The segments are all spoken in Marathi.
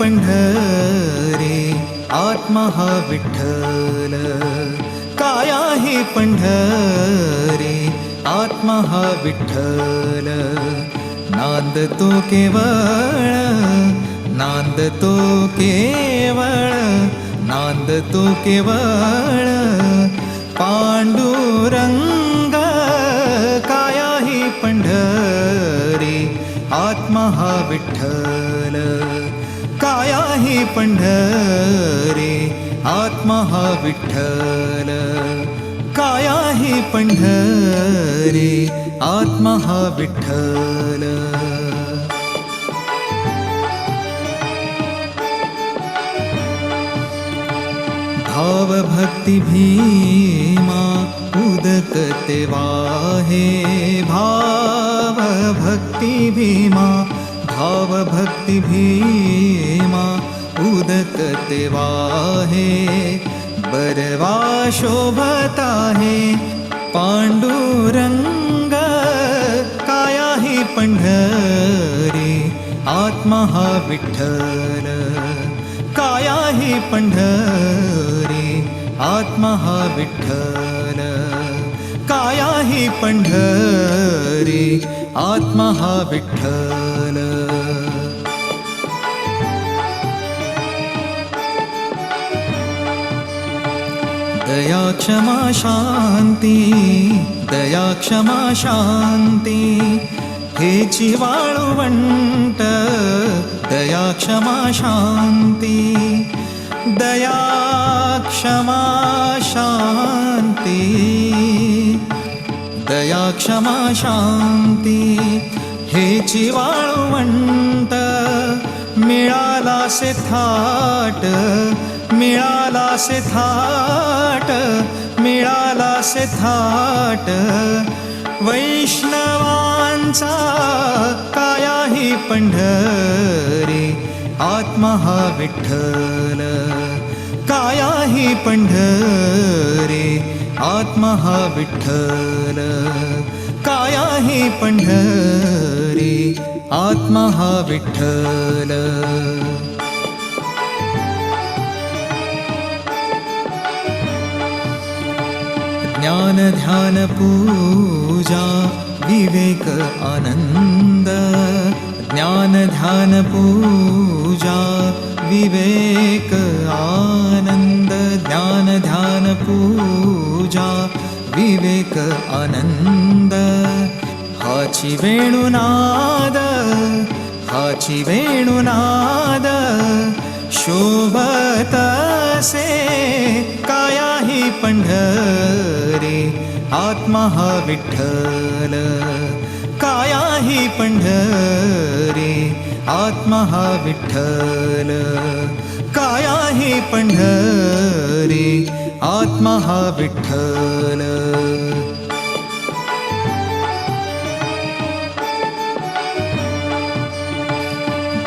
पंढरी आत्मा हा विठ्ठल, काया ही पंढरी आत्मा हा विठ्ठल. नांदतो केवळ, नांदतो केवळ, नांदतो केवळ पांडुरंग. काया ही पंढरी आत्मा हा विठ्ठल, काया ही पंढरी आत्मा हा विठ्ठल, काया ही पंढरी आत्मा हा विठ्ठल. भाव भक्ति भीमा उदकते वाहे, भाव भक्ति भीमा, भाव भक्ति भीमा उदकते वाहे. बरवा शोभता है पांडुरंग. काया ही पंढरी आत्मा हा विठ्ठल, काया ही पंढरी आत्मा हा विठ्ठल, काया ही पंढरी आत्मा हा विठ्ठल. दया क्षमा शांती, दया क्षमा शांती हेची वाळवंट. दया क्षमा शांती, दया क्षमा शांती, दया क्षमा शांती हेची वाळवंट. मिळाला से थाट, मिळाला से थाट, मिळाला से थाट वैष्णवांचा. काया ही पंढरी आत्मा हा विठ्ठल, काया ही पंढरी आत्मा हा विठ्ठल, काया ही पंढरी आत्मा हा विठ्ठल. ज्ञान ध्यान पूजा विवेक आनंद. ज्ञान ध्यान पूजा विवेक आनंद. ज्ञान ध्यान पूजा विवेक आनंद. हाची वेणुनाद, हाची वेणुनाद शोभत से. काया ही पंढरी आत्मा हा विठ्ठल, काया ही पंढरी आत्मा हा विठ्ठल, काया ही पंढरी आत्मा हा विठ्ठल.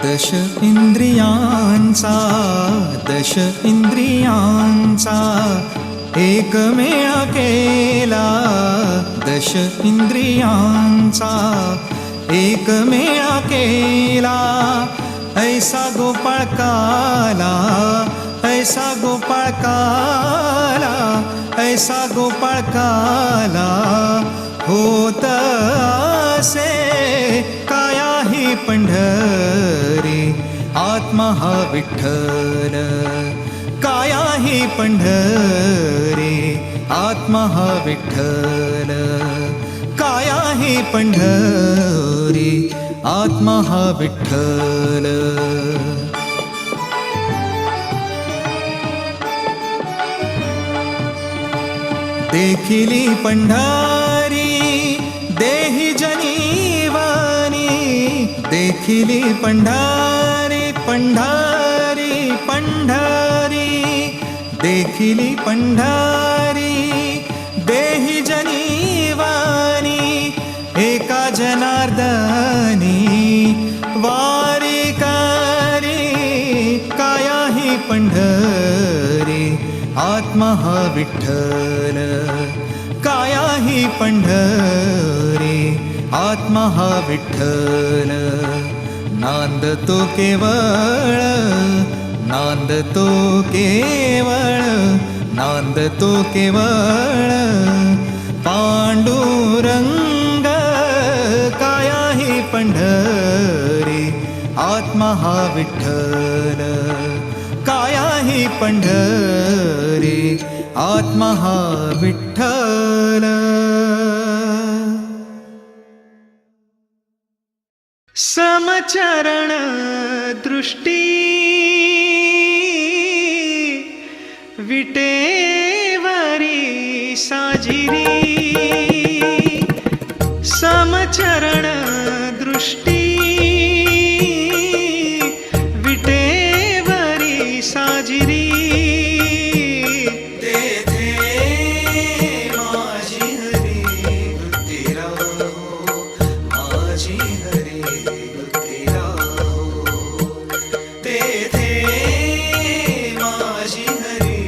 दश इंद्रियांचा, दश इंद्रियांचा एकमेळा केला. दश इंद्रियांचा एकमेळा केला. ऐसा गोपाळ काला, ऐसा गोपाळ काला, ऐसा गोपाळ काला होत असे. काया ही पंढरी आत्मा हा विठ्ठल, काया ही पंढरी आत्मा हा विठ्ठल, काया ही पंढरी आत्मा हा विठ्ठल. देखिली पंढरी देहि जनीवानी. देखिली पंढरी, पंढरी, पंढरी देखिली पंढरी देहि जनीवानी. एका जनार्दनी वारी करी. काया ही पंढरी आत्मा हा विठ्ठल, काया ही पंढरी आत्मा हा विठ्ठल. नांदतो केवळ, नांदतो केवळ, नांदतो केवळ पांडुरंग काया ही पंढरी आत्मा हा विठ्ठल, काया ही पंढरी आत्मा हा विठ्ठल. समचरण दृष्टी विटेवरी साजिरी, समचरण दृष्टी विटेवरी साजिरी. तेथे माझी हरी वृत्ती राहो, माझी हरी वृत्ती राहो. तेथे माझी हरी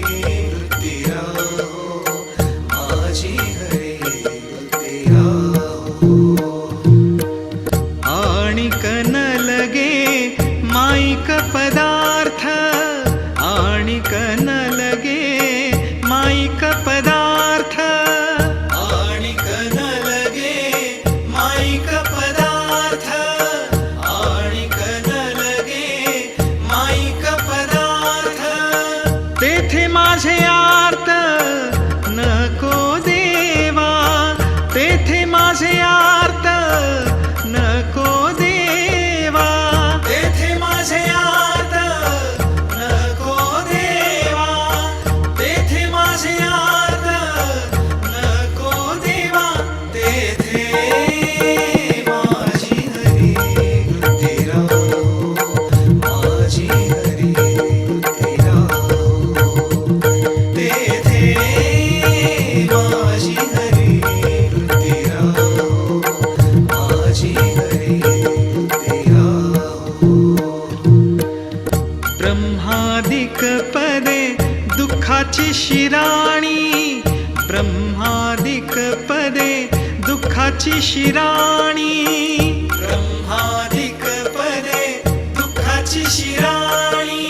वृत्ती राहो, माझी हरी वृत्ती राहो. आणिक न लगे माईक पदार्थ, आणिक न लगे माईक पदार्थ, आणिक न लगे माईक पदार्थ, आणिक न लगे माईक पदार्थ. तेथे माझे आर्त नको देवा, तेथे माझे आर्त नको देवा, तेथे माझे आर्त नको देवा, तेथे माझे आर्त नको देवा. तेथे माझी हरी वृत्ती राहो, माझी हरी वृत्ती राहो. तेथे माझी हरी वृत्ती राहो, माझी हरी वृत्ती राहो. ब्रह्मादिक पदे दुःखाची शिराणी, ब्रह्मादिक पदे दुःखाची शिराणी, ब्रह्मादिक पदे दुःखाची शिराणी,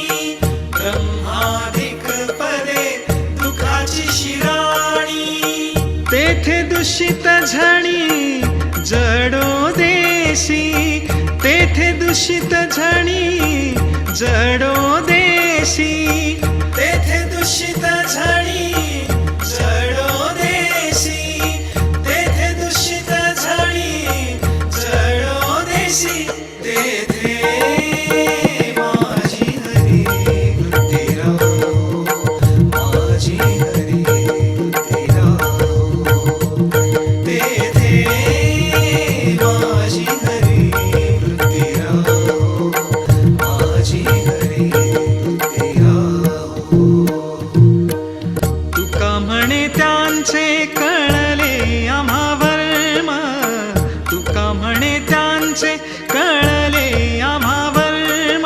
ब्रह्मादिक पदे दुःखाची शिराणी. तेथे दूषित झणी जडो देशी, तेथे दूषित झणी जडो देशी, तेथे दूषित झणी जडो देशी, तेथे दूषित झणी जडो देशी. तेथे माझी हरी वृत्ती राहो, माझी हरी वृत्ती राहो. तेथे माझी हरी वृत्ती राहो, माझी हरी वृत्ती राहो. तुका म्हणे त्यांचे कळले आम्हा वर्म, तुका म्हणे त्यांचे कळले आम्हा वर्म,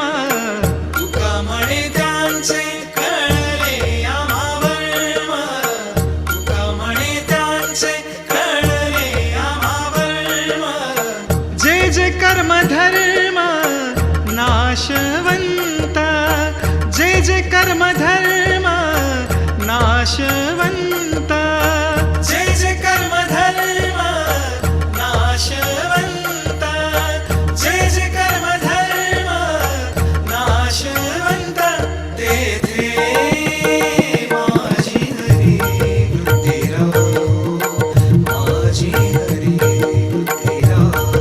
तुका म्हणे त्यांचे कळले आम्हा वर्म, तुका म्हणे त्यांचे कळले आम्हा वर्म. जे जे कर्म धर्म नाशवंत, जे जे कर्म धर्म नाशवंत, जे जे कर्म धर्म नाशवंत, जे जे कर्म धर्म नाशवंत. तेथे माझी हरी वृत्ती राहो, माझी हरी वृत्ती राहो.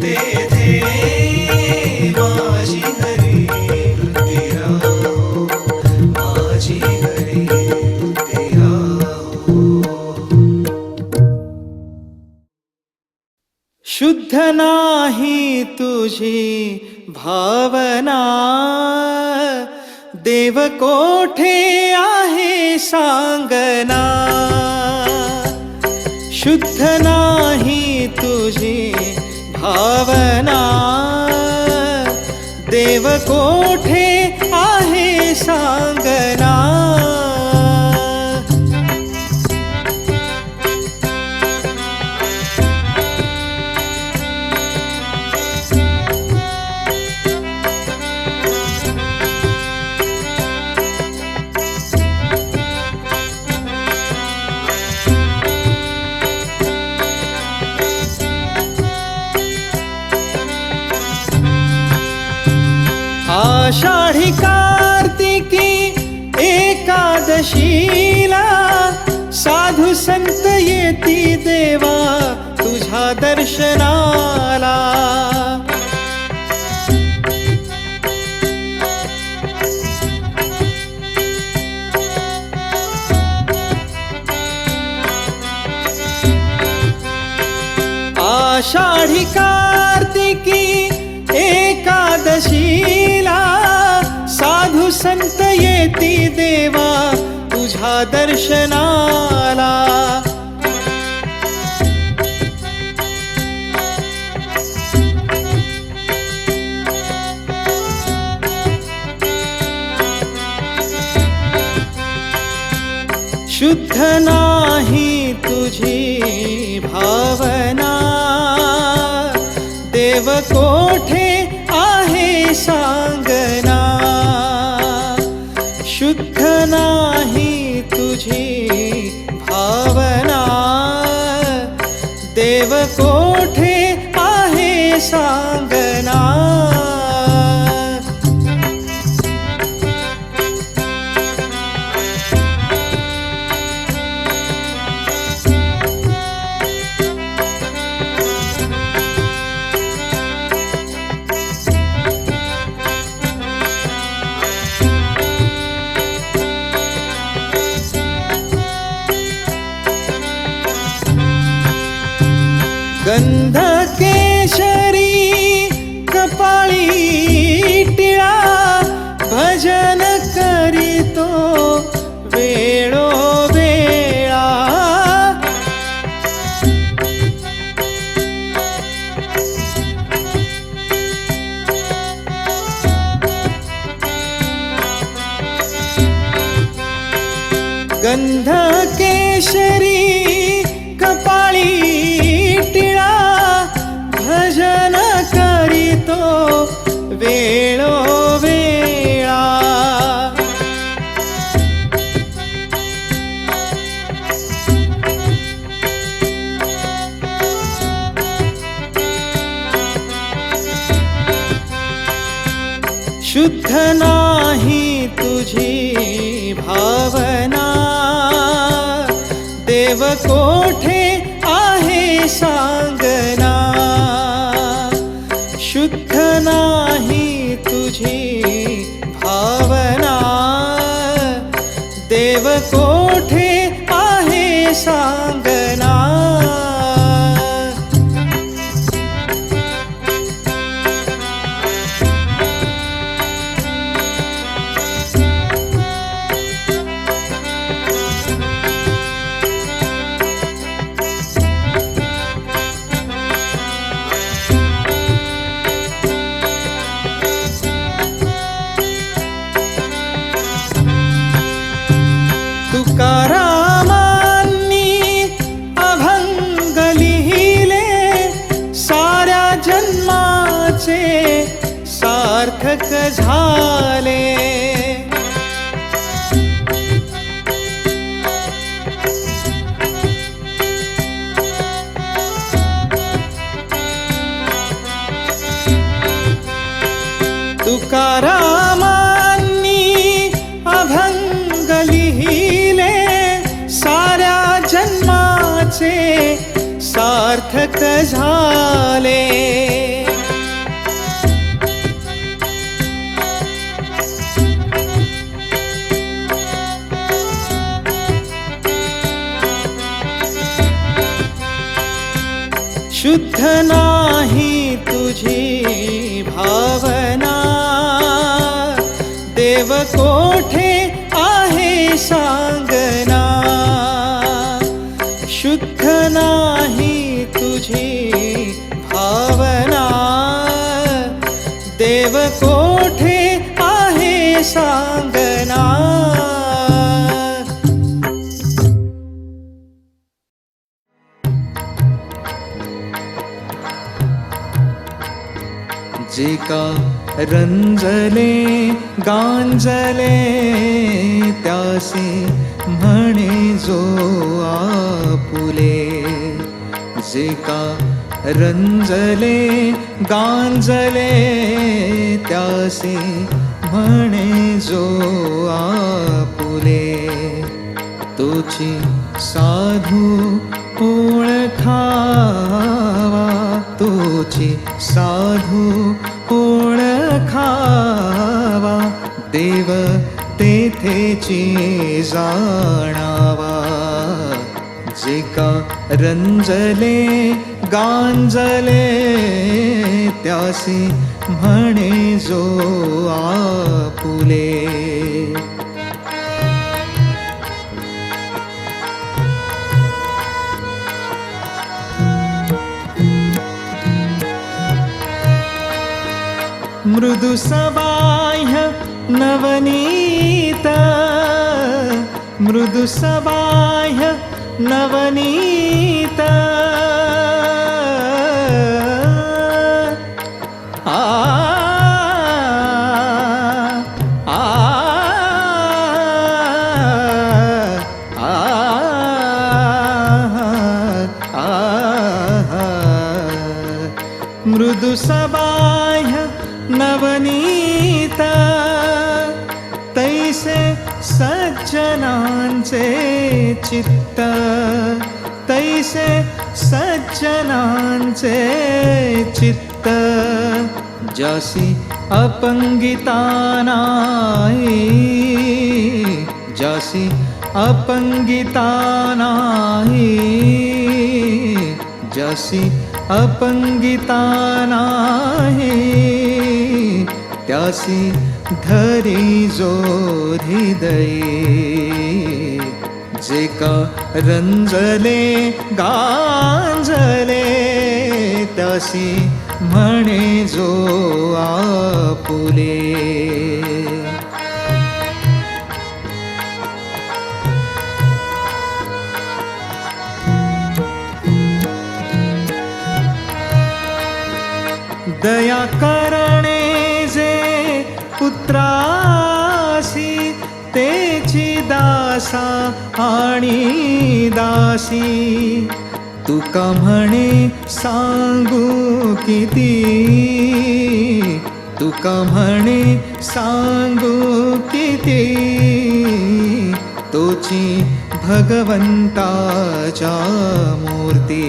तेथे माझी हरी वृत्ती राहो, माझी हरी वृत्ती राहो. शुद्ध नाही तुझी भावना, देव कोठे आहे सांगना. शुद्ध नाही तुझी भावना, देव कोठे आहे सांगना. एकादशीला साधू संत येती देवा तुझ्या दर्शनाला. आषाढी कार्तिकी एकादशीला साधू संत येती देवा तुझ्या दर्शनाला. शुद्ध नाही तुझी भावना देव कोठे आहे सांगना. शुद्ध नाही तुझी भावना देव कोठे आहे सांगना. गंध केशरी कपाळी टिळा भजन करीतो वेळोवेळा. गंध केशरी कपाळी टिळा भजन करीतो वेळोवेळा. शुद्ध नाही तुझी भावना देव कोठे आहे सांगना. शुद्ध नाही तुझी भावना देव कोठे आहे सांगना. तुकारामांनी अभंग लिहिले साऱ्या जन्माचे सार्थक झाले. तुकारामांनी अभंग लिहिले साऱ्या जन्माचे सार्थक झाले. शुद्ध नाही तुझी भावना देव कोठे आहे सांगना. शुद्ध नाही तुझी भावना देव कोठे आहे सांगना. जे का रंजले गांजले त्यासे म्हणे जो आपुले. जे का रंजले गांजले त्यासे म्हणे जो आपुले. तोची साधू ओळखावा, तोची साधू ओळखावा, देव तेथेची जाणावा. जे का रंजले गांजले त्यासी म्हणे जो आपुले. मृदु सबाह्य नवनीत, मृदु सबाह्य नवनीत, आ आ आ मृदु सबाह्य नवनीत, तैसे सज्जनांचे चित्त, तैसे सज्जनांचे चित्त. जासी अपंगिता नाही, जासी अपंगिता नाही, जासी अपंगिता नाही, त्यासी धरी जो हृदयी. जे का रंजले गांजले त्यासी म्हणे जो आपुले. दया करणे जे पुत्रासी तेची दासा आणि दासी. तुका म्हणे सांगू किती, तुका म्हणे सांगू किती, तोची भगवंताच्या मूर्ती.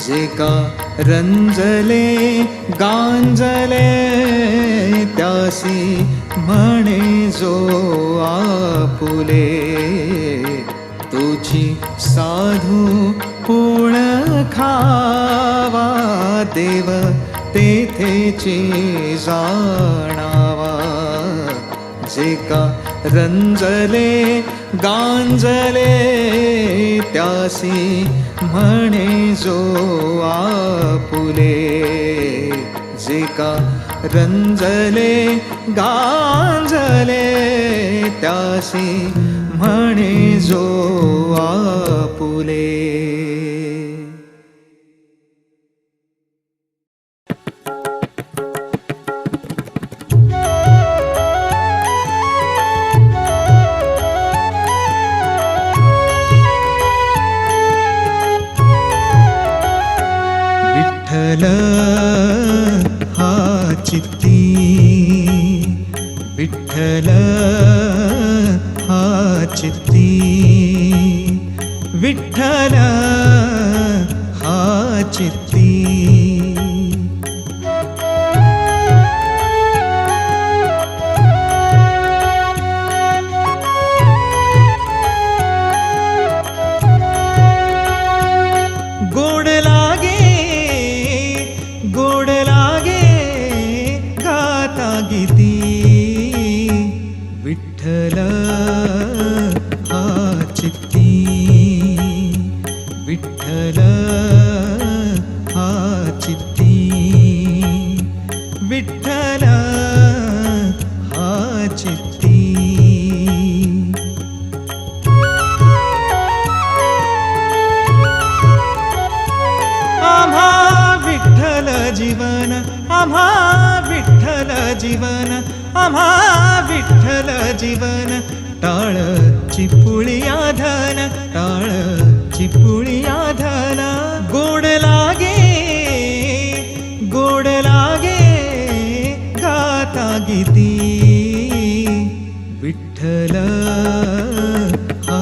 जे का रंजले गांजले त्यासी म्हणे जो आपुले. तुझी साधू ओळखावा, देव तेथेची जाणावा. जे का रंजले गांजले त्यासी म्हणे जो आपुले. जे का रंजले गांजले त्यासी म्हणे जो आपुले. विठ्ठल हा चित्ती, विठ्ठल हा चित्ती, विठ्ठल हा चित्ती. गोड लागे, गोड लागे गाता गीती. विठ्ठल हा चित्ती, विठ्ठल हा चित्ती, विठ्ठल हा चित्ती. आम्हा विठ्ठल जीवन, आम्हा विठ्ठल जीवन, आम्हा विठ्ठल जीवन. टाळ चिपुळिया धन, टाळ चिपुळिया धन. गोड लागे, गोड लागे गाता गीती. विठ्ठल हा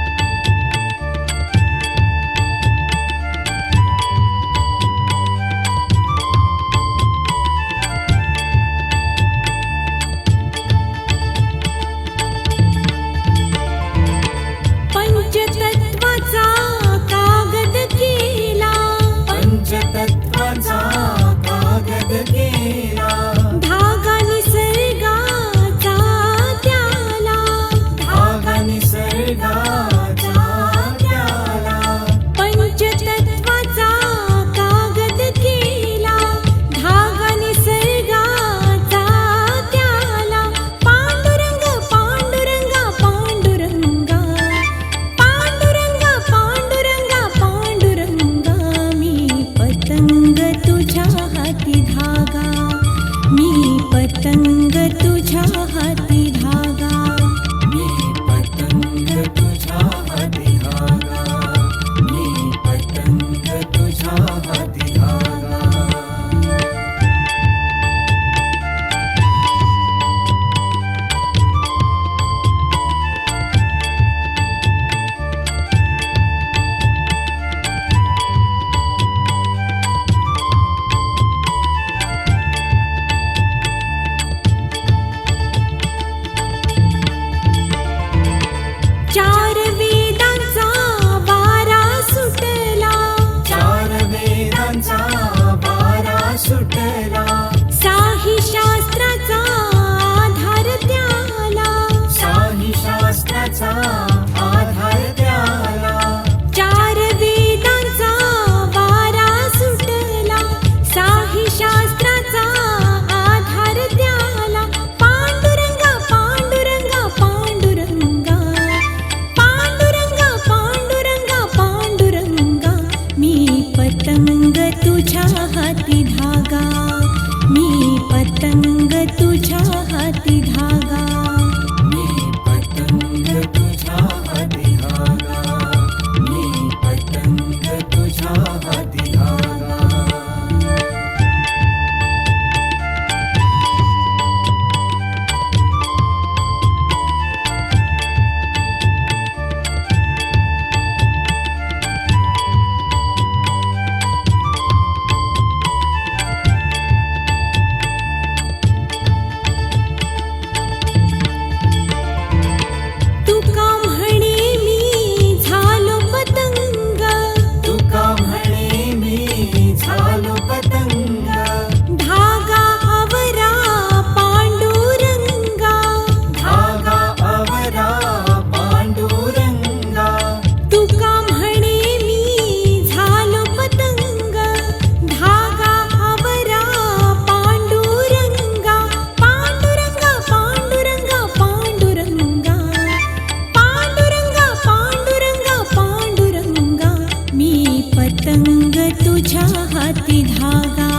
हाती धागा,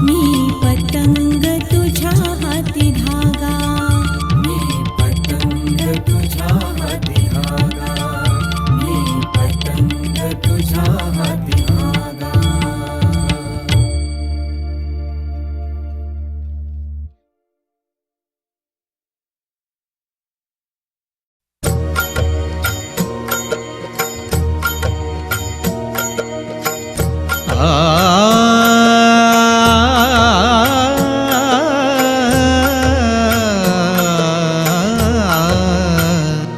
मी पतंग तुझ्या हाती धागा. मी पतंग तुझ्या हाती धागा, मी पतंग तुझ्या हाती धागा.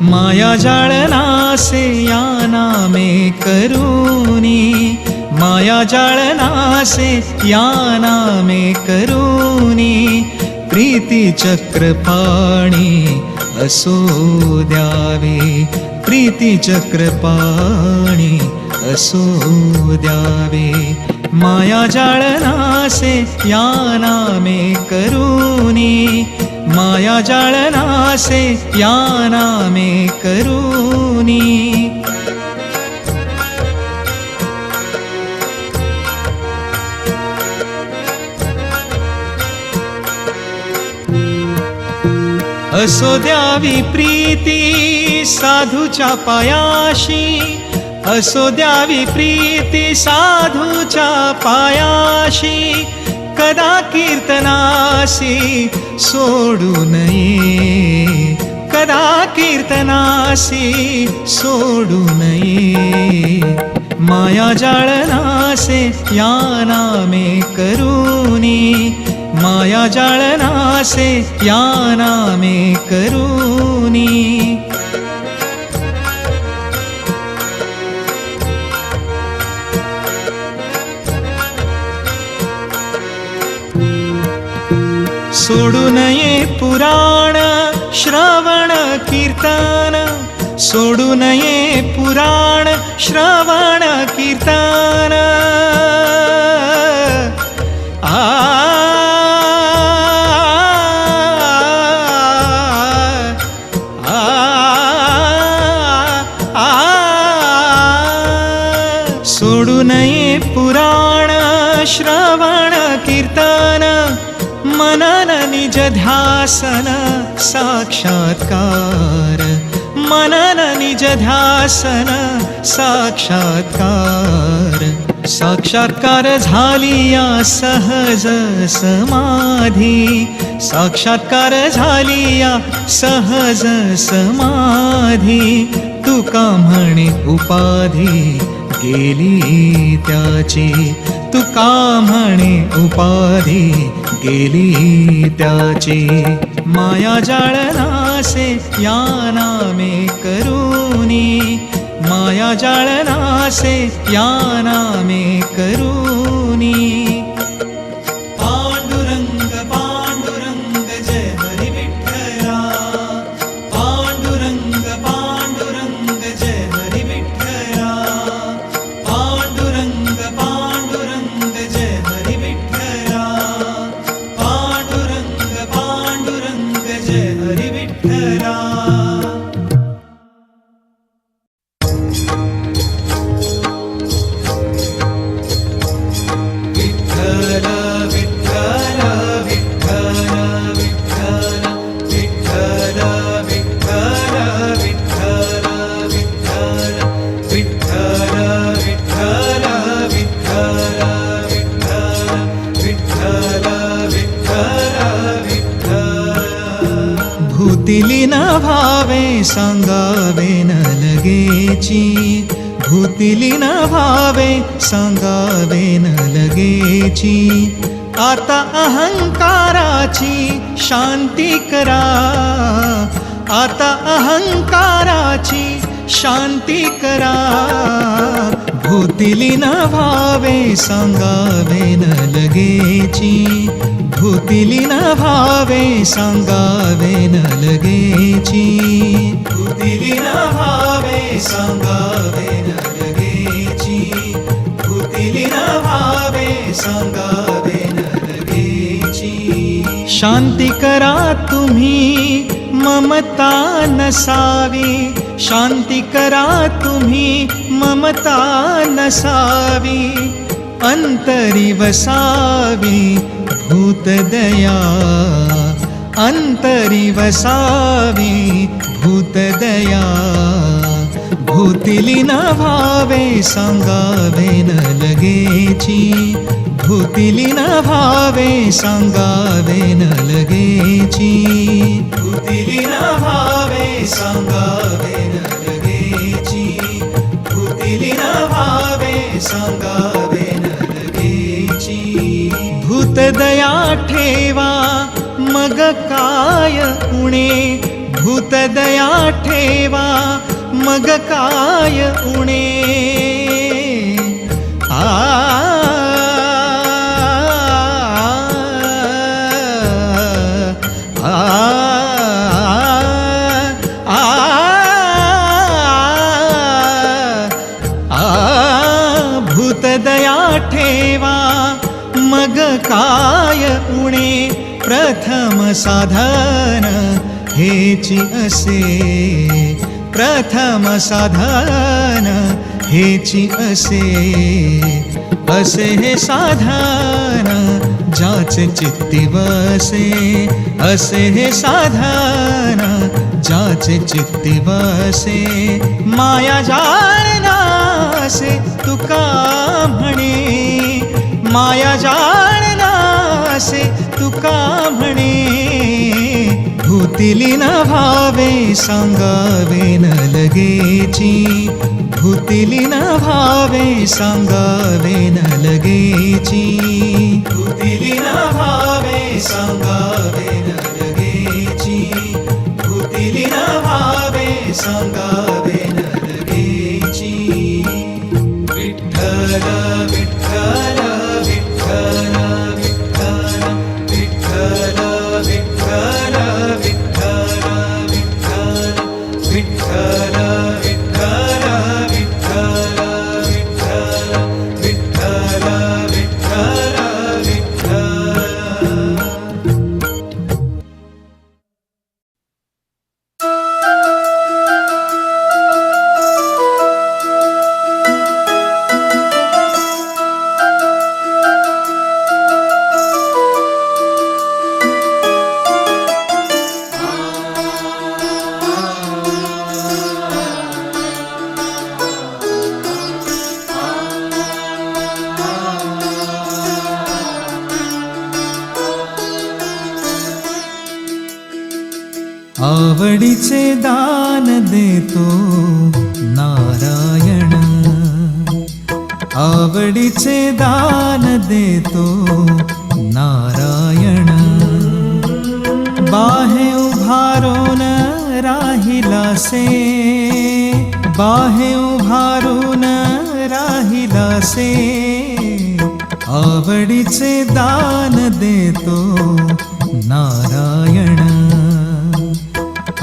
माया जाळना से या नामे करूनी, माया जाळना से या नामे करूनी, प्रीती चक्रपाणी असो द्यावे, प्रीती चक्रपाणी असो द्यावे. माया जाळना से या नामे करूनी, माया जाळना से या नामे करूनी. असो द्यावी प्रीती साधूच्या पायाशी, असो द्यावी प्रीती साधूच्या पायाशी, कदा कीर्तनासी सोडू नये, कदा कीर्तनासी सोडू नये. माया जाळना से या नामे करूनी, माया जाळना से या नामे करूनी. सोडू नये पुराण श्रवण कीर्तन, सोडू नये पुराण श्रवण कीर्तन. सोडू नये पुराण श्रवण कीर्तन, मनन निज ध्यासन साक्षात्कार, मनन निज ध्यासन साक्षात्कार. साक्षात्कार झालिया सहज समाधी, साक्षात्कार झालिया सहज समाधी. तुका म्हणे उपाधी गेली त्याची, तुका म्हणे उपाधी गेली त्याची. माया जाळना से या नामे करूनी, माया जाळना से या नामे करूनी. पांडुरंग पांडुरंग जय हरी विठ्ठला, पांडुरंग पांडुरंग जय हरी विठ्ठला, पांडुरंग पांडुरंग जय हरी विठ्ठला, पांडुरंग पांडुरंग जय हरी विठ्ठला. भूतिली न भावे सांगावे न लगेची, भूतिली न भावे सांगावे न लगेची. आता अहंकाराची शांती करा, आता अहंकाराची शांती करा. भूतिली न भावे सांगावे न लगेची, भूतिली न भावे सांगावे न लगेची. भूतिली न भावे सांगावे न लगेची, भूतिली न भावे सांगावे न लगेची. शांती करा तुम्ही ममता नसावी, शांती करा तुम्ही ममता नसावी. अंतरी वसावी भूतदया, अंतरी वसावी भूतदया. भूतिली न भावे सांगावे न लगेची, भूतिली न भावे सांगावे न लगेची, भूतिली न भावे सांगावे न लगेची, भूतिली न भावे सांगावे न लगेची. भूतदया ठेवा मग काय उणे, भूतदया ठेवा मग काय उणे. आ भूतदया ठेवा मग काय उणे. प्रथम साधन हेची असे, प्रथम साधन हेची असे. असे हे साधन ज्याचे चित्ती वसे, असे हे साधन ज्याचे चित्ती वसे. माया जाणनासे तुका म्हणे, माया जाणनासे तुका म्हणे. भूतिली न भावे सांगावे न लगेची, भूतिली न भावे सांगावे न लगेची, भूतिली न भावे सांगावे न लगेची, भूतिली न भावे सांगावे न लगेची. विठ्ठल विठ्ठल विठ्ठल विठ्ठल विठ्ठल विठ्ठल विठ्ठल विठ्ठल विठ्ठल विठ्ठल विठ्ठल विठ्ठल विठ्ठल विठ्ठल. आवडीचे दान देतो नारायण, आवडीचे दान देतो नारायण. बाहे उभारून राहिलासे, बाहे उभारून राहिलासे. आवडीचे दान देतो नारायण,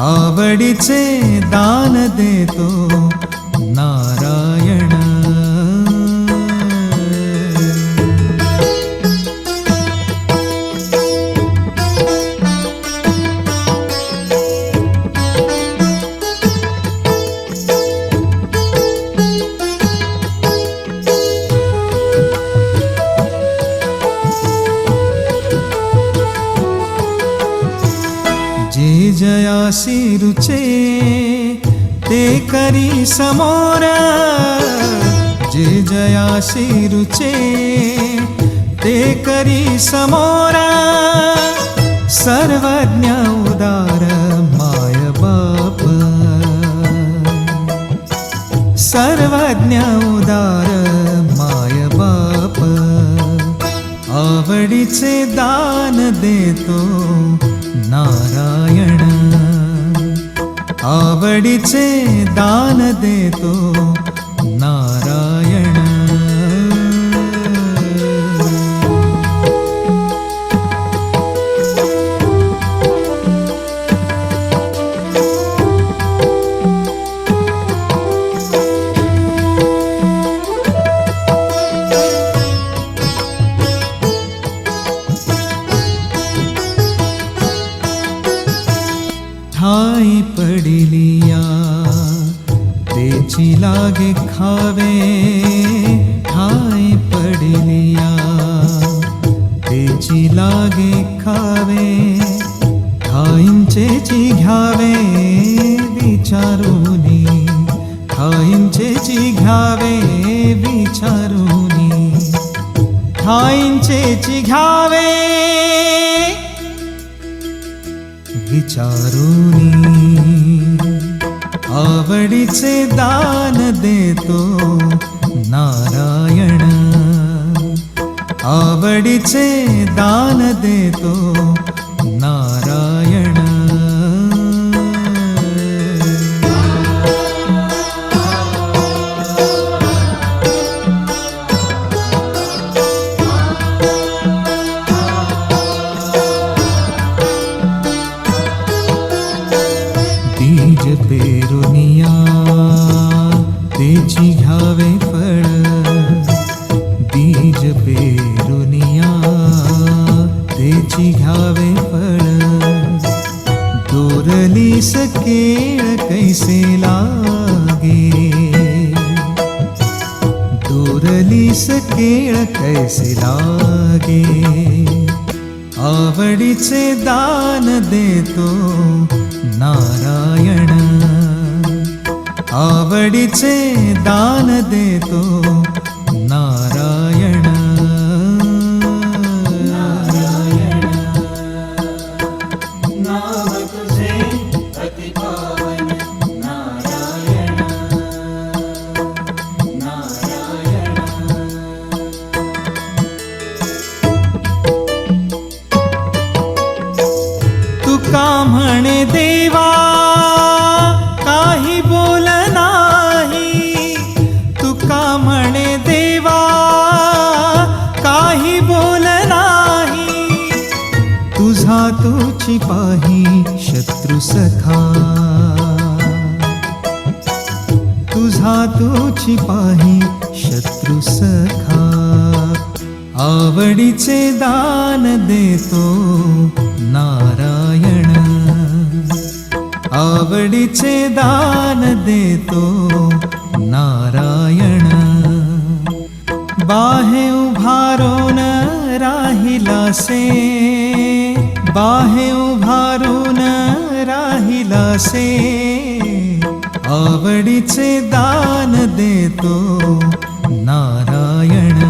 आवडीचे दान देतो नारायण. जे जयासी रुचे ते करी समोर, जे जयासी रुचे ते करी समोर. सर्वज्ञ उदार माय बाप, सर्वज्ञ उदार माय बाप. आवडीचे दान देतो नारायण, आवडीचे दान देतो नारायण. ठाई पडिलिया तेची लागे विचारुनी ठाईंचेची घ्यावे विचारुनी आवडीचे दान देतो नारायण आवडीचे दान देतो नारायण बीज पेरुनिया तेची घ्यावे फळ बीज पेरुनिया तेची घ्यावे फळ दोरलीस केळ कैसे लागे दोरलीस केळ कैसे लागे आवडीचे दान देतो नारायण आवडीचे दान देतो नारायण नाम तुझे अति पावन नारायण नारायण तुका म्हणे देवा काही बोल नाही तुका म्हणे देवा काही बोल नाही तुझा तुची पाही शत्रु सखा तुझा तुची पाही शत्रु सखा आवडीचे दान देतो नारायण आवडीचे दान देतो नारायण बाहे उभारून राहिलासे बाहे उभारून राहिलासे आवडीचे दान देतो नारायण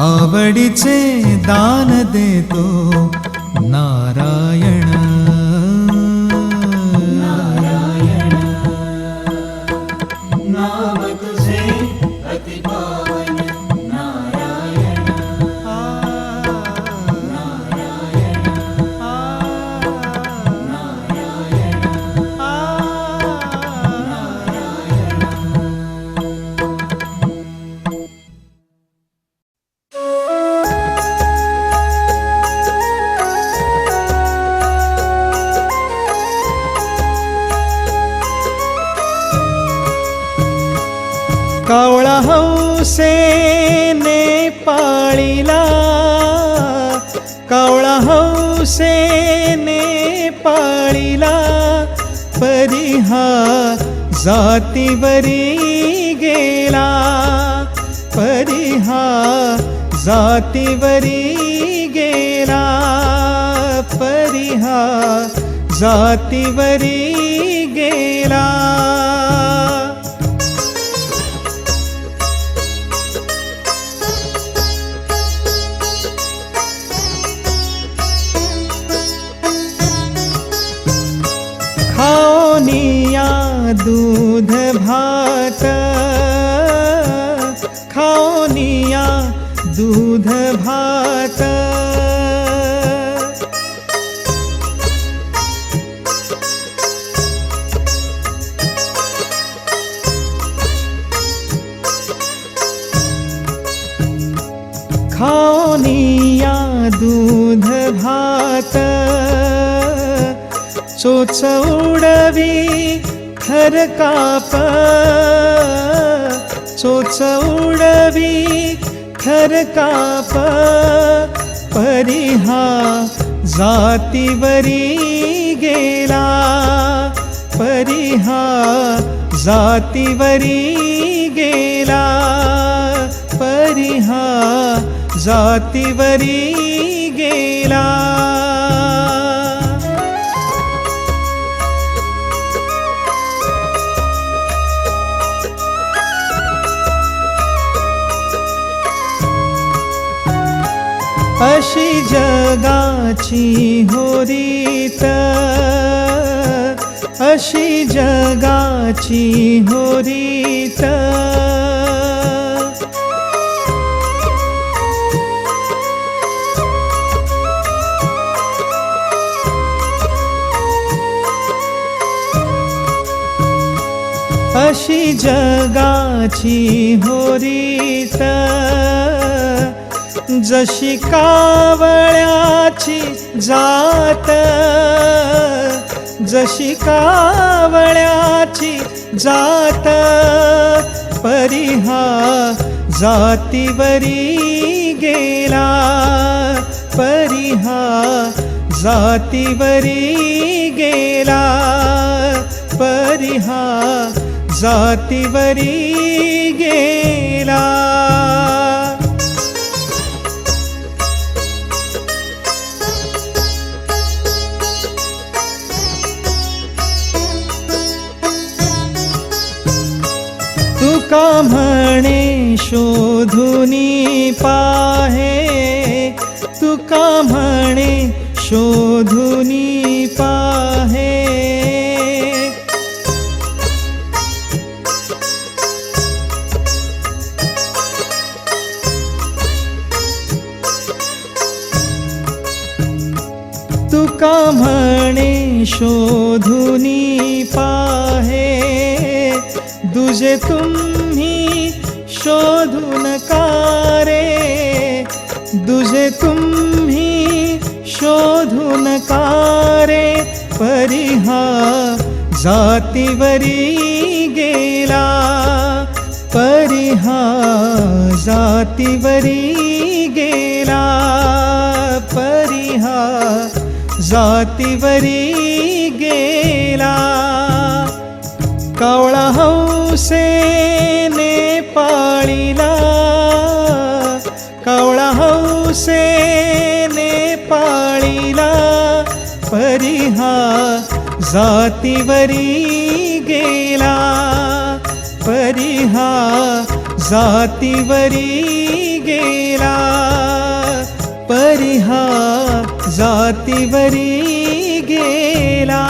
आवडीचे दान देतो नारायण नाम तुझे अति पावन नारायण नारायण नारायण कावळा हौसेने पाळीला कावळा हौसेने पाळीला परिहा जातीवरी गेला परिहा जातीवरी गेला परिहा जातीवरी गेला खाओनिया दूध भात खाओनिया दूध भात खाओनिया दूध भात चोच उडवी थर काप चोच उडवी थर काप परिहा जातीवरी गेला परिहा जातीवरी गेला परिहा जातीवरी गेला अशी जगाची होरीत, अशी जगाची होरीत. अशी जगाची होरीत, जशी कावळ्याची जात, जशी कावळ्याची जात. परिहा जातीवरी गेला, परिहा जातीवरी गेला, परिहा जातीवरी गेला. तुका म्हणे शोधुनी पाहे, तुका म्हणे शोधुनी पाहे. तुका म्हणे शोधुनी पाहे. दुजे तुम्ही शोधू नका रे, दुजे तुम्ही शोधू नका रे. परिहा जातीवरी गेला, परिहा जातीवरी गेला, परिहा जातीवरी गेला. कावळा हौसेने पाळीला, कावळा हौसेने पाळीला. परिहा जातीवरी गेला, परिहा जातीवरी गेला, परिहा जातीवरी गेला.